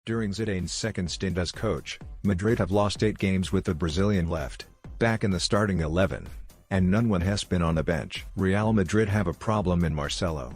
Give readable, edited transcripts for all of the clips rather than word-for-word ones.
During Zidane's second stint as coach, Madrid have lost 8 games with the Brazilian left back in the starting 11, and none has been on the bench. Real Madrid have a problem in Marcelo.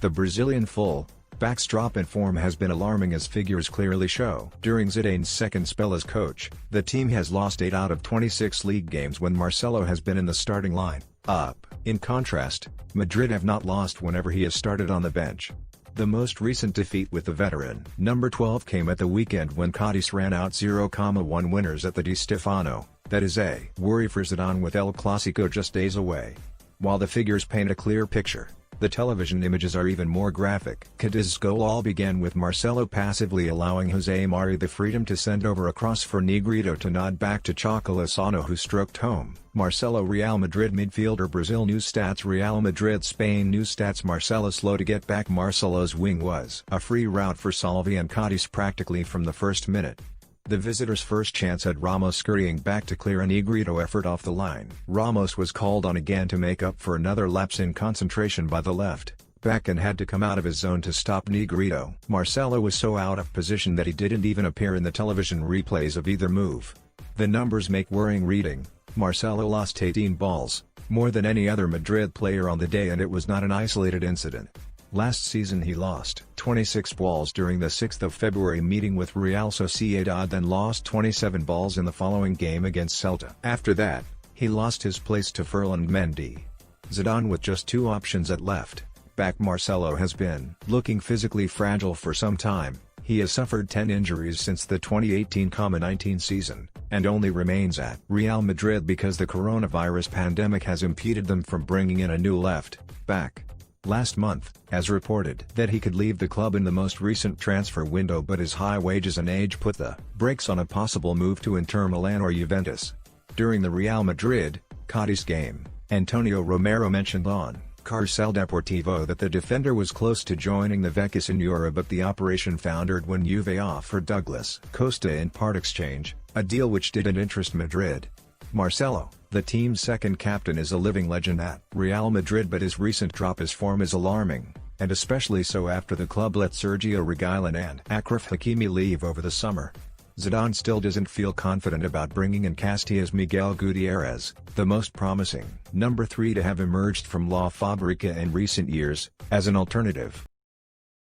The Brazilian full-back's drop in form has been alarming, as figures clearly show. During Zidane's second spell as coach, the team has lost 8 out of 26 league games when Marcelo has been in the starting line-up. In contrast, Madrid have not lost whenever he has started on the bench. The most recent defeat with the veteran number 12 came at the weekend when Cadiz ran out 0-1 winners at the Di Stefano. That is a worry for Zidane with El Clásico just days away. While the figures paint a clear picture, the television images are even more graphic. Cadiz's goal all began with Marcelo passively allowing Jose Mari the freedom to send over a cross for Negrito to nod back to Chaco Lozano, who stroked home. Marcelo. Real Madrid midfielder. Brazil news stats. Real Madrid Spain news stats. Marcelo slow to get back. Marcelo's wing was a free route for Salvi and Cadiz practically from the first minute. The visitors' first chance had Ramos scurrying back to clear a Negrito effort off the line. Ramos was called on again to make up for another lapse in concentration by the left back and had to come out of his zone to stop Negrito. Marcelo was so out of position that he didn't even appear in the television replays of either move. The numbers make worrying reading. Marcelo lost 18 balls, more than any other Madrid player on the day, and it was not an isolated incident. Last season he lost 26 balls during the 6th of February meeting with Real Sociedad, then lost 27 balls in the following game against Celta. After that, he lost his place to Ferland Mendy. Zidane with just 2 options at left back. Marcelo has been looking physically fragile for some time. He has suffered 10 injuries since the 2018-19 season, and only remains at Real Madrid because the coronavirus pandemic has impeded them from bringing in a new left back. Last month, as reported that he could leave the club in the most recent transfer window, but his high wages and age put the brakes on a possible move to Inter Milan or Juventus. During the Real Madrid-Cadiz game, Antonio Romero mentioned on Carcel Deportivo that the defender was close to joining the Vecchia Signora, but the operation foundered when Juve offered Douglas Costa in part exchange, a deal which didn't interest Madrid. Marcelo, the team's second captain, is a living legend at Real Madrid, but his recent drop in form is alarming, and especially so after the club let Sergio Reguilon and Achraf Hakimi leave over the summer. Zidane still doesn't feel confident about bringing in Castilla's Miguel Gutierrez, the most promising number 3 to have emerged from La Fabrica in recent years, as an alternative.